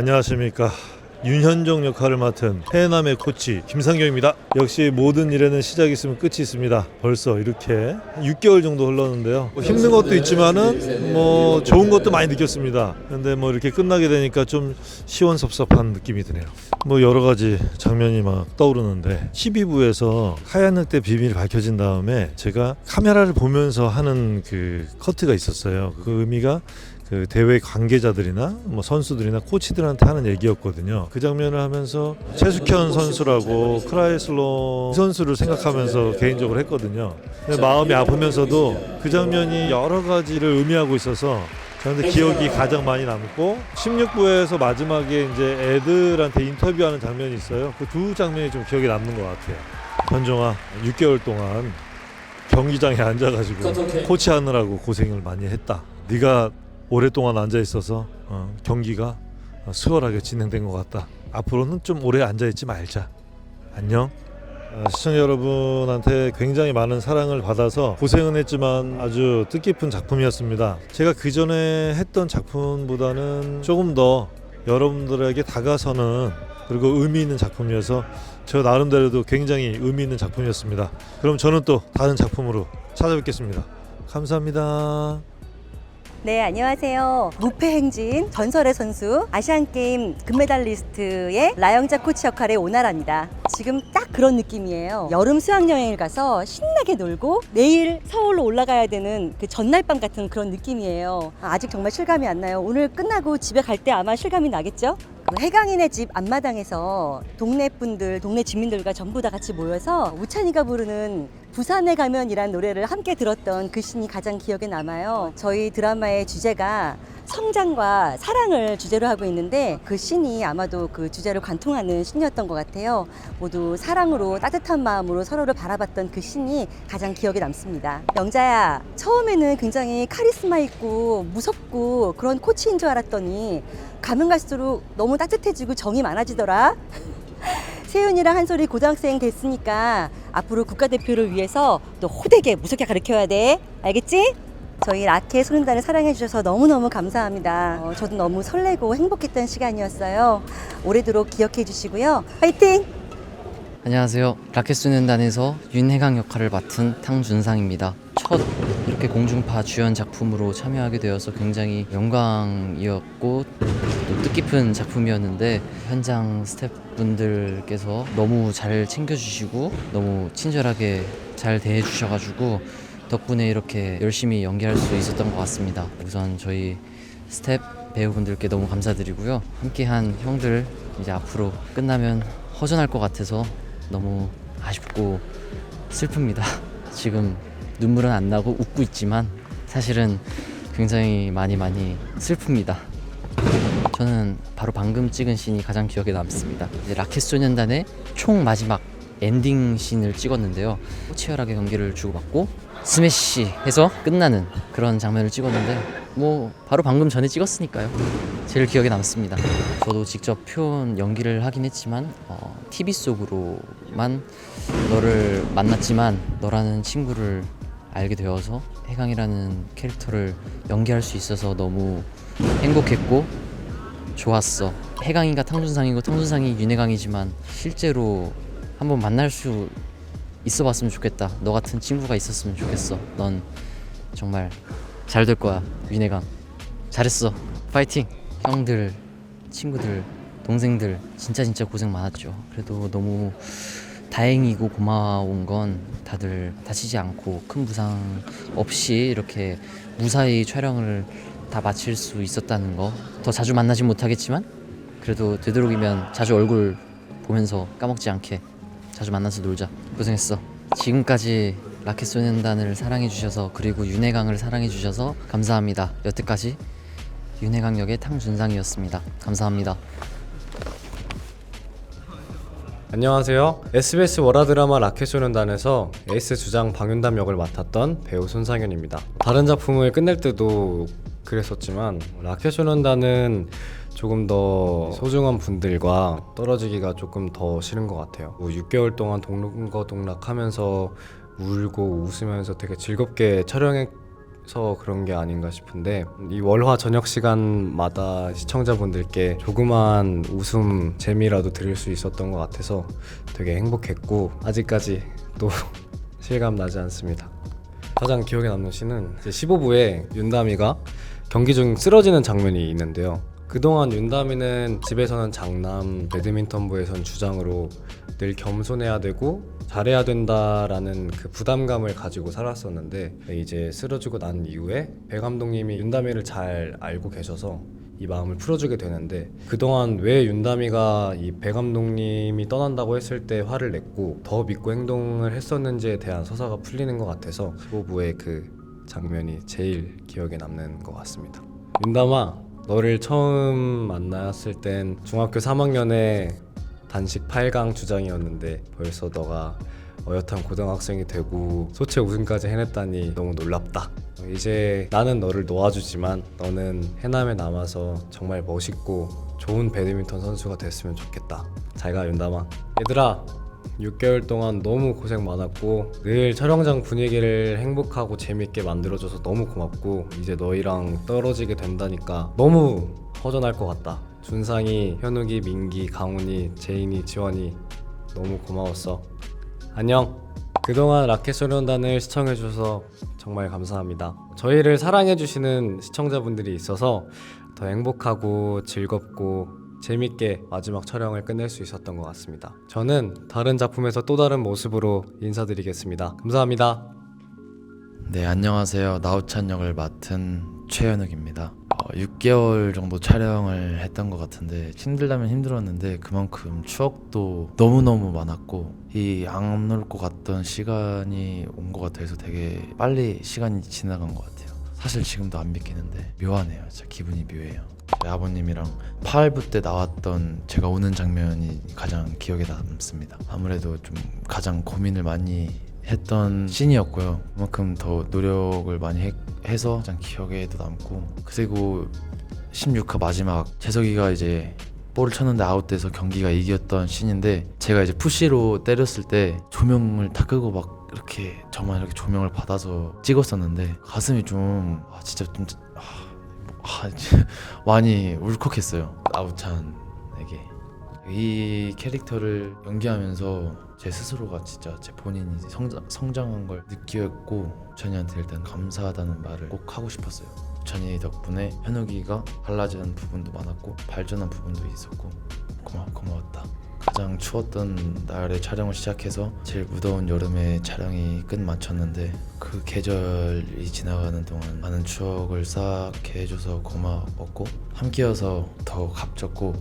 안녕하십니까. 윤현종 역할을 맡은 해남의 코치 김상경입니다. 역시 모든 일에는 시작이 있으면 끝이 있습니다. 벌써 이렇게 6개월 정도 흘렀는데요. 힘든 것도 있지만은 좋은 것도 많이 느꼈습니다. 근데 이렇게 끝나게 되니까 좀 시원섭섭한 느낌이 드네요. 여러 가지 장면이 막 떠오르는데 12부에서 하얀 늑대 비밀이 밝혀진 다음에 제가 카메라를 보면서 하는 그 커트가 있었어요. 그 의미가 그 대회 관계자들이나 선수들이나 코치들한테 하는 얘기였거든요. 그 장면을 하면서 최숙현 선수라고 크라이슬러 선수를 생각하면서 개인적으로 했거든요. 마음이 아프면서도 그 장면이 여러 가지를 의미하고 있어서 저한테 기억이 가장 많이 남고 16부에서 마지막에 이제 애들한테 인터뷰하는 장면이 있어요. 그 두 장면이 좀 기억에 남는 것 같아요. 현종아, 6개월 동안 경기장에 앉아가지고 코치하느라고 고생을 많이 했다. 네가 오랫동안 앉아있어서 경기가 수월하게 진행된 것 같다. 앞으로는 좀 오래 앉아있지 말자. 안녕. 시청자 여러분한테 굉장히 많은 사랑을 받아서 고생은 했지만 아주 뜻깊은 작품이었습니다. 제가 그 전에 했던 작품보다는 조금 더 여러분들에게 다가서는 그리고 의미 있는 작품이어서 저 나름대로도 굉장히 의미 있는 작품이었습니다. 그럼 저는 또 다른 작품으로 찾아뵙겠습니다. 감사합니다. 네, 안녕하세요. 무패행진 전설의 선수 아시안게임 금메달리스트의 라영자 코치 역할의 오나라입니다. 지금 딱 그런 느낌이에요. 여름 수학여행을 가서 신나게 놀고 내일 서울로 올라가야 되는 그 전날 밤 같은 그런 느낌이에요. 아직 정말 실감이 안 나요. 오늘 끝나고 집에 갈 때 아마 실감이 나겠죠? 그 해강인의 집 앞마당에서 동네 분들, 동네 주민들과 전부 다 같이 모여서 우찬이가 부르는 부산에 가면이란 노래를 함께 들었던 그 씬이 가장 기억에 남아요. 저희 드라마의 주제가 성장과 사랑을 주제로 하고 있는데 그 씬이 아마도 그 주제를 관통하는 씬이었던 것 같아요. 모두 사랑으로 따뜻한 마음으로 서로를 바라봤던 그 씬이 가장 기억에 남습니다. 영자야, 처음에는 굉장히 카리스마 있고 무섭고 그런 코치인 줄 알았더니 가면 갈수록 너무 따뜻해지고 정이 많아지더라. 세윤이랑 한솔이 고등학생 됐으니까 앞으로 국가대표를 위해서 너 호되게 무섭게 가르쳐야 돼. 알겠지? 저희 라켓 소년단을 사랑해 주셔서 너무너무 감사합니다. 저도 너무 설레고 행복했던 시간이었어요. 오래도록 기억해 주시고요. 화이팅! 안녕하세요. 라켓소년단에서 윤혜강 역할을 맡은 탕준상입니다. 첫 이렇게 공중파 주연 작품으로 참여하게 되어서 굉장히 영광이었고 또 뜻깊은 작품이었는데 현장 스태프분들께서 너무 잘 챙겨주시고 너무 친절하게 잘 대해주셔가지고 덕분에 이렇게 열심히 연기할 수 있었던 것 같습니다. 우선 저희 스태프 배우분들께 너무 감사드리고요. 함께한 형들 이제 앞으로 끝나면 허전할 것 같아서 너무 아쉽고 슬픕니다. 지금 눈물은 안 나고 웃고 있지만 사실은 굉장히 많이 슬픕니다. 저는 바로 방금 찍은 씬이 가장 기억에 남습니다. 이제 라켓소년단의 총 마지막 엔딩 씬을 찍었는데요. 치열하게 경기를 주고받고 스매시 해서 끝나는 그런 장면을 찍었는데 바로 방금 전에 찍었으니까요. 제일 기억에 남습니다. 저도 직접 표현 연기를 하긴 했지만 TV 속으로만 너를 만났지만 너라는 친구를 알게 되어서 해강이라는 캐릭터를 연기할 수 있어서 너무 행복했고 좋았어. 해강이가 탕준상이고 탕준상이 윤혜강이지만 실제로 한번 만날 수 있어 봤으면 좋겠다. 너 같은 친구가 있었으면 좋겠어. 넌 정말 잘 될 거야. 윤혜강 잘했어. 파이팅. 형들, 친구들, 동생들 진짜 고생 많았죠. 그래도 너무 다행이고 고마운 건 다들 다치지 않고 큰 부상 없이 이렇게 무사히 촬영을 다 마칠 수 있었다는 거. 더 자주 만나진 못하겠지만 그래도 되도록이면 자주 얼굴 보면서 까먹지 않게 자주 만나서 놀자. 고생했어. 지금까지 라켓소년단을 사랑해주셔서 그리고 윤혜강을 사랑해주셔서 감사합니다. 여태까지 윤혜강 역의 탕준상이었습니다. 감사합니다. 안녕하세요. SBS 월화드라마 라켓소년단에서 에이스 주장 방윤담 역을 맡았던 배우 손상현입니다. 다른 작품을 끝낼 때도 그랬었지만 라켓소년단은 조금 더 소중한 분들과 떨어지기가 조금 더 싫은 것 같아요. 6개월 동안 동거동락하면서 울고 웃으면서 되게 즐겁게 촬영했 서 그런 게 아닌가 싶은데 이 월화 저녁 시간마다 시청자분들께 조그만 웃음 재미라도 드릴 수 있었던 것 같아서 되게 행복했고 아직까지 또 실감 나지 않습니다. 가장 기억에 남는 씬은 이제 15부에 윤다미가 경기 중 쓰러지는 장면이 있는데요. 그동안 윤다미는 집에서는 장남, 배드민턴부에선 주장으로 늘 겸손해야 되고 잘해야 된다라는 그 부담감을 가지고 살았었는데 이제 쓰러지고 난 이후에 배 감독님이 윤다미를 잘 알고 계셔서 이 마음을 풀어주게 되는데 그동안 왜 윤다미가 이 배 감독님이 떠난다고 했을 때 화를 냈고 더 믿고 행동을 했었는지에 대한 서사가 풀리는 것 같아서 15부의 그 장면이 제일 기억에 남는 것 같습니다. 윤담아, 너를 처음 만났을 땐 중학교 3학년에 단식 8강 주장이었는데 벌써 너가 어엿한 고등학생이 되고 소체 우승까지 해냈다니 너무 놀랍다. 이제 나는 너를 놓아주지만 너는 해남에 남아서 정말 멋있고 좋은 배드민턴 선수가 됐으면 좋겠다. 잘가 윤담아. 얘들아, 6개월 동안 너무 고생 많았고 늘 촬영장 분위기를 행복하고 재밌게 만들어줘서 너무 고맙고 이제 너희랑 떨어지게 된다니까 너무 허전할 것 같다. 준상이, 현욱이, 민기, 강훈이, 제인이, 지원이 너무 고마웠어. 안녕. 그동안 라켓소년단을 시청해주셔서 정말 감사합니다. 저희를 사랑해주시는 시청자분들이 있어서 더 행복하고 즐겁고 재밌게 마지막 촬영을 끝낼 수 있었던 것 같습니다. 저는 다른 작품에서 또 다른 모습으로 인사드리겠습니다. 감사합니다. 네, 안녕하세요. 나우찬 역을 맡은 최현욱입니다. 6개월 정도 촬영을 했던 것 같은데 힘들다면 힘들었는데 그만큼 추억도 너무너무 많았고 이 안 올 것 같던 시간이 온 것 같아서 되게 빨리 시간이 지나간 것 같아요. 사실 지금도 안 믿기는데 묘하네요. 진짜 기분이 묘해요. 아버님이랑 8부 때 나왔던 제가 우는 장면이 가장 기억에 남습니다. 아무래도 좀 가장 고민을 많이 했던 씬이었고요. 그만큼 더 노력을 많이 해서 가장 기억에도 남고 그리고 16화 마지막 재석이가 이제 볼을 쳤는데 아웃돼서 경기가 이겼던 씬인데 제가 이제 푸시로 때렸을 때 조명을 다 끄고 막 이렇게 저만 이렇게 조명을 받아서 찍었었는데 가슴이 좀 진짜 좀 많이 울컥했어요. 아우찬에게 이 캐릭터를 연기하면서 제 스스로가 진짜 제 본인이 성장한 걸 느꼈고 우찬이한테 일단 감사하다는 말을 꼭 하고 싶었어요. 우찬이 덕분에 현욱이가 달라지는 부분도 많았고 발전한 부분도 있었고 고마웠다. 가장 추웠던 날에 촬영을 시작해서 제일 무더운 여름에 촬영이 끝 마쳤는데 그 계절이 지나가는 동안 많은 추억을 쌓게 해줘서 고마웠고 함께여서 더 값졌고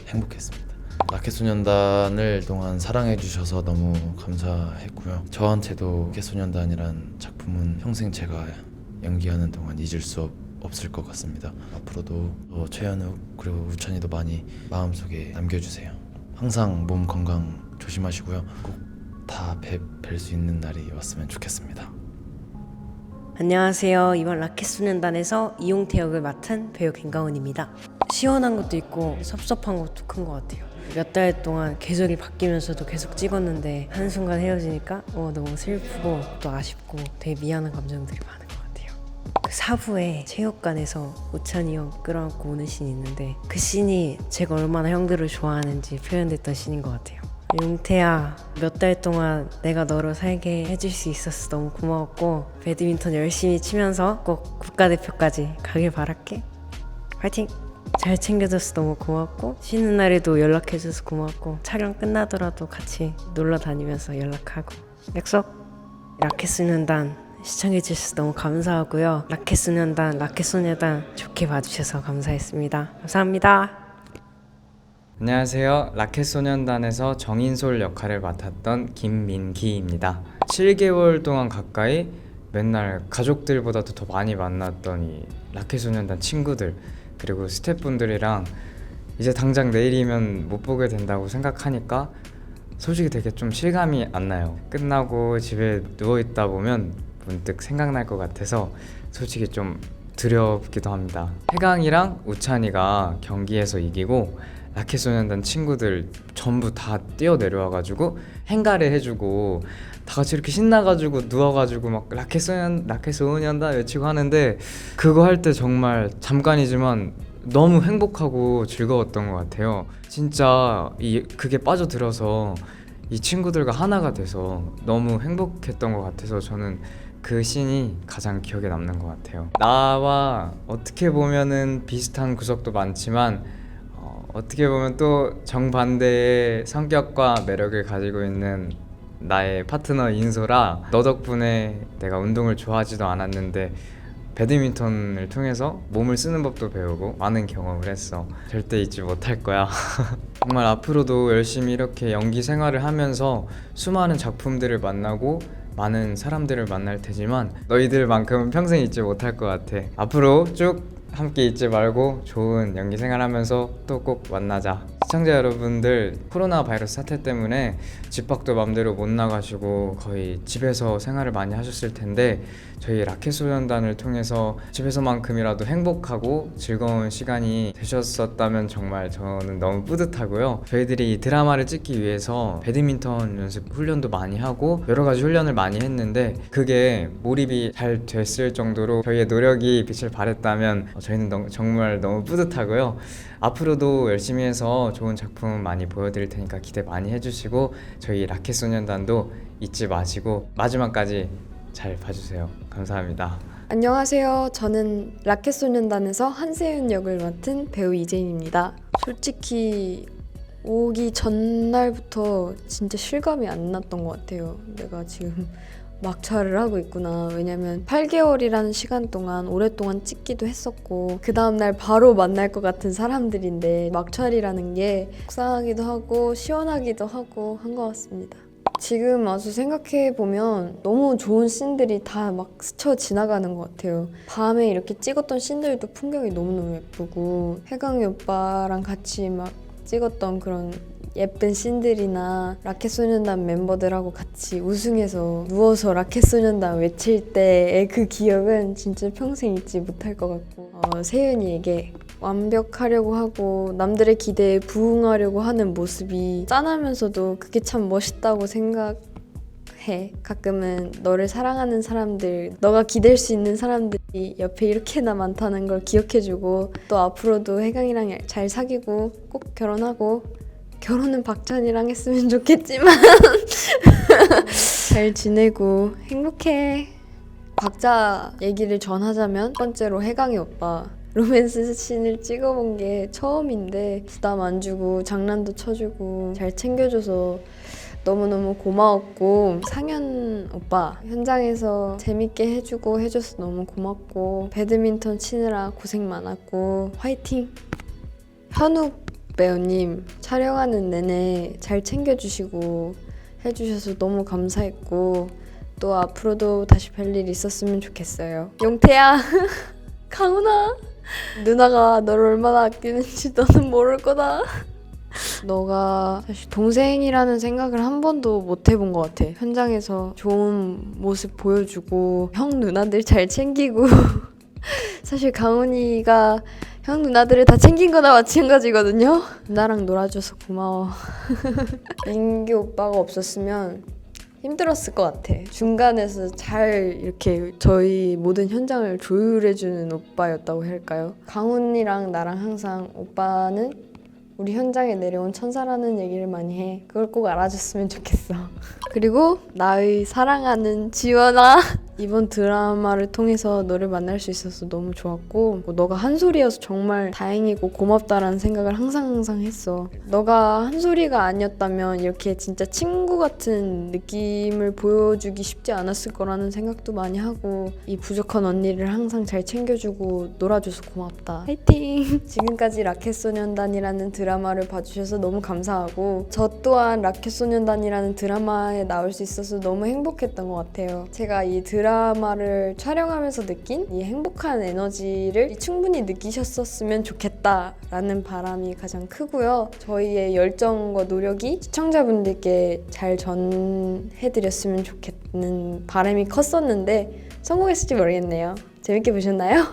행복했습니다. 라켓소년단을 동안 사랑해주셔서 너무 감사했고요. 저한테도 라켓소년단이란 작품은 평생 제가 연기하는 동안 잊을 수 없을 것 같습니다. 앞으로도 최현욱 그리고 우찬이도 많이 마음속에 남겨주세요. 항상 몸 건강 조심하시고요. 꼭 다 뵐 수 있는 날이 왔으면 좋겠습니다. 안녕하세요. 이번 라켓소년단에서 이용태 역을 맡은 배우 김가은입니다. 시원한 것도 있고 섭섭한 것도 큰 것 같아요. 몇 달 동안 계절이 바뀌면서도 계속 찍었는데 한순간 헤어지니까 너무 슬프고 또 아쉽고 되게 미안한 감정들이 많은 것 같아요. 그 4부에 체육관에서 우찬이 형 끌어안고 우는 씬이 있는데 그 씬이 제가 얼마나 형들을 좋아하는지 표현됐던 씬인 것 같아요. 용태야, 몇 달 동안 내가 너로 살게 해줄 수 있어서 너무 고마웠고 배드민턴 열심히 치면서 꼭 국가대표까지 가길 바랄게. 화이팅! 잘 챙겨줘서 너무 고맙고 쉬는 날에도 연락해줘서 고맙고 촬영 끝나더라도 같이 놀러 다니면서 연락하고 약속! 라켓소년단 시청해주셔서 너무 감사하고요. 라켓소년단, 라켓소녀단 좋게 봐주셔서 감사했습니다. 감사합니다. 안녕하세요. 라켓소년단에서 정인솔 역할을 맡았던 김민기입니다. 7개월 동안 가까이 맨날 가족들보다도 더 많이 만났던 이 라켓소년단 친구들 그리고 스태프분들이랑 이제 당장 내일이면 못 보게 된다고 생각하니까 솔직히 되게 좀 실감이 안 나요. 끝나고 집에 누워있다 보면 문득 생각날 것 같아서 솔직히 좀 두렵기도 합니다. 해강이랑 우찬이가 경기에서 이기고 라켓소년단 친구들 전부 다 뛰어내려와가지고 행가를 해주고 다 같이 이렇게 신나가지고 누워가지고 막 라켓 소년단 외치고 하는데 그거 할 때 정말 잠깐이지만 너무 행복하고 즐거웠던 것 같아요. 진짜 그게 빠져들어서 이 친구들과 하나가 돼서 너무 행복했던 것 같아서 저는 그 씬이 가장 기억에 남는 것 같아요. 나와 어떻게 보면은 비슷한 구석도 많지만 어떻게 보면 또 정반대의 성격과 매력을 가지고 있는 나의 파트너 인소라 너 덕분에 내가 운동을 좋아하지도 않았는데 배드민턴을 통해서 몸을 쓰는 법도 배우고 많은 경험을 했어. 절대 잊지 못할 거야. 정말 앞으로도 열심히 이렇게 연기 생활을 하면서 수많은 작품들을 만나고 많은 사람들을 만날 테지만 너희들만큼은 평생 잊지 못할 것 같아. 앞으로 쭉 함께 잊지 말고 좋은 연기 생활하면서 또 꼭 만나자. 시청자 여러분들, 코로나 바이러스 사태 때문에 집 밖도 맘대로 못 나가시고 거의 집에서 생활을 많이 하셨을 텐데 저희 라켓소년단을 통해서 집에서만큼이라도 행복하고 즐거운 시간이 되셨었다면 정말 저는 너무 뿌듯하고요. 저희들이 이 드라마를 찍기 위해서 배드민턴 연습 훈련도 많이 하고 여러 가지 훈련을 많이 했는데 그게 몰입이 잘 됐을 정도로 저희의 노력이 빛을 발했다면 저희는 정말 너무 뿌듯하고요. 앞으로도 열심히 해서 좋은 작품 많이 보여드릴 테니까 기대 많이 해주시고 저희 라켓소년단도 잊지 마시고 마지막까지 잘 봐주세요. 감사합니다. 안녕하세요. 저는 라켓소년단에서 한세윤 역을 맡은 배우 이재인입니다. 솔직히 오기 전날부터 진짜 실감이 안 났던 것 같아요. 내가 지금 막차를 하고 있구나. 왜냐면 8개월이라는 시간 동안 오랫동안 찍기도 했었고 그 다음날 바로 만날 것 같은 사람들인데 막차리라는 게 속상하기도 하고 시원하기도 하고 한 것 같습니다. 지금 와서 생각해보면 너무 좋은 씬들이 다 막 스쳐 지나가는 것 같아요. 밤에 이렇게 찍었던 씬들도 풍경이 너무너무 예쁘고 해강이 오빠랑 같이 막 찍었던 그런 예쁜 씬들이나 라켓소년단 멤버들하고 같이 우승해서 누워서 라켓소년단 외칠 때의 그 기억은 진짜 평생 잊지 못할 것 같고 세윤이에게 완벽하려고 하고 남들의 기대에 부응하려고 하는 모습이 짠하면서도 그게 참 멋있다고 생각해. 가끔은 너를 사랑하는 사람들, 너가 기댈 수 있는 사람들이 옆에 이렇게나 많다는 걸 기억해주고 또 앞으로도 혜강이랑 잘 사귀고 꼭 결혼하고 결혼은 박찬이랑 했으면 좋겠지만 잘 지내고 행복해. 각자 얘기를 전하자면 첫 번째로 혜강이 오빠 로맨스 씬을 찍어본 게 처음인데 부담 안 주고 장난도 쳐주고 잘 챙겨줘서 너무너무 고마웠고 상현 오빠 현장에서 재밌게 해주고 해줘서 너무 고맙고 배드민턴 치느라 고생 많았고 화이팅! 현욱 배우님 촬영하는 내내 잘 챙겨주시고 해주셔서 너무 감사했고 또 앞으로도 다시 별일 있었으면 좋겠어요. 용태야 강훈아 누나가 너를 얼마나 아끼는지 너는 모를 거다. 너가 사실 동생이라는 생각을 한 번도 못 해본 것 같아. 현장에서 좋은 모습 보여주고 형 누나들 잘 챙기고 사실 강훈이가 형 누나들을 다 챙긴 거나 마찬가지거든요. 나랑 놀아줘서 고마워. 민규 오빠가 없었으면 힘들었을 것 같아. 중간에서 잘 이렇게 저희 모든 현장을 조율해주는 오빠였다고 할까요? 강훈이랑 나랑 항상 오빠는 우리 현장에 내려온 천사라는 얘기를 많이 해. 그걸 꼭 알아줬으면 좋겠어. 그리고 나의 사랑하는 지원아 이번 드라마를 통해서 너를 만날 수 있어서 너무 좋았고 너가 한솔이어서 정말 다행이고 고맙다라는 생각을 항상 했어. 너가 한솔이가 아니었다면 이렇게 진짜 친구 같은 느낌을 보여주기 쉽지 않았을 거라는 생각도 많이 하고 이 부족한 언니를 항상 잘 챙겨주고 놀아줘서 고맙다. 화이팅! 지금까지 라켓소년단이라는 드라마를 봐주셔서 너무 감사하고 저 또한 라켓소년단이라는 드라마에 나올 수 있어서 너무 행복했던 것 같아요. 제가 이 드라마를 촬영하면서 느낀 이 행복한 에너지를 충분히 느끼셨었으면 좋겠다라는 바람이 가장 크고요. 저희의 열정과 노력이 시청자분들께 잘 전해드렸으면 좋겠는 바람이 컸었는데 성공했을지 모르겠네요. 재밌게 보셨나요?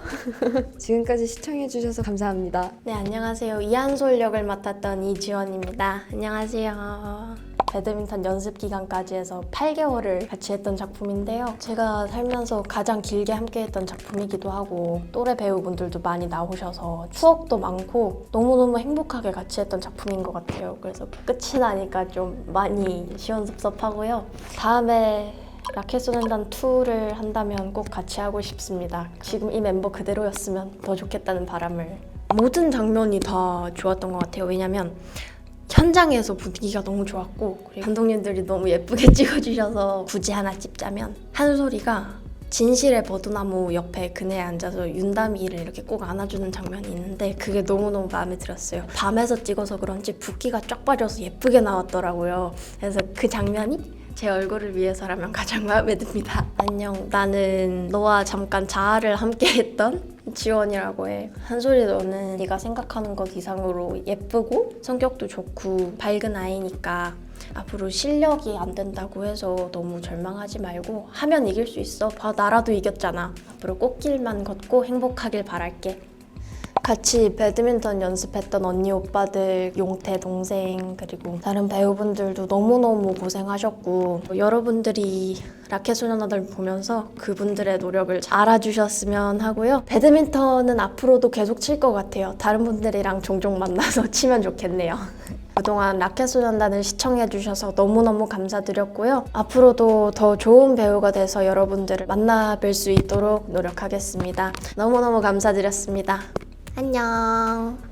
지금까지 시청해주셔서 감사합니다. 네, 안녕하세요. 이한솔 역을 맡았던 이지원입니다. 안녕하세요. 배드민턴 연습 기간까지 해서 8개월을 같이 했던 작품인데요. 제가 살면서 가장 길게 함께 했던 작품이기도 하고 또래 배우분들도 많이 나오셔서 추억도 많고 너무너무 행복하게 같이 했던 작품인 것 같아요. 그래서 끝이 나니까 좀 많이 시원섭섭하고요. 다음에 라켓소년단 2를 한다면 꼭 같이 하고 싶습니다. 지금 이 멤버 그대로였으면 더 좋겠다는 바람을. 모든 장면이 다 좋았던 것 같아요. 왜냐면 현장에서 분위기가 너무 좋았고 그리고 감독님들이 너무 예쁘게 찍어주셔서 굳이 하나 찝자면 한솔이가 진실의 버드나무 옆에 그네에 앉아서 윤다미를 이렇게 꼭 안아주는 장면이 있는데 그게 너무너무 마음에 들었어요. 밤에서 찍어서 그런지 붓기가 쫙 빠져서 예쁘게 나왔더라고요. 그래서 그 장면이 제 얼굴을 위해서라면 가장 마음에 듭니다. 안녕, 나는 너와 잠깐 자아를 함께 했던 지원이라고 해. 한솔이 너는 네가 생각하는 것 이상으로 예쁘고 성격도 좋고 밝은 아이니까 앞으로 실력이 안 된다고 해서 너무 절망하지 말고 하면 이길 수 있어. 봐, 나라도 이겼잖아. 앞으로 꽃길만 걷고 행복하길 바랄게. 같이 배드민턴 연습했던 언니 오빠들, 용태 동생 그리고 다른 배우분들도 너무너무 고생하셨고 여러분들이 라켓소년단을 보면서 그분들의 노력을 알아주셨으면 하고요. 배드민턴은 앞으로도 계속 칠 것 같아요. 다른 분들이랑 종종 만나서 치면 좋겠네요. 그동안 라켓소년단을 시청해주셔서 너무너무 감사드렸고요. 앞으로도 더 좋은 배우가 돼서 여러분들을 만나뵐 수 있도록 노력하겠습니다. 너무너무 감사드렸습니다. 안녕.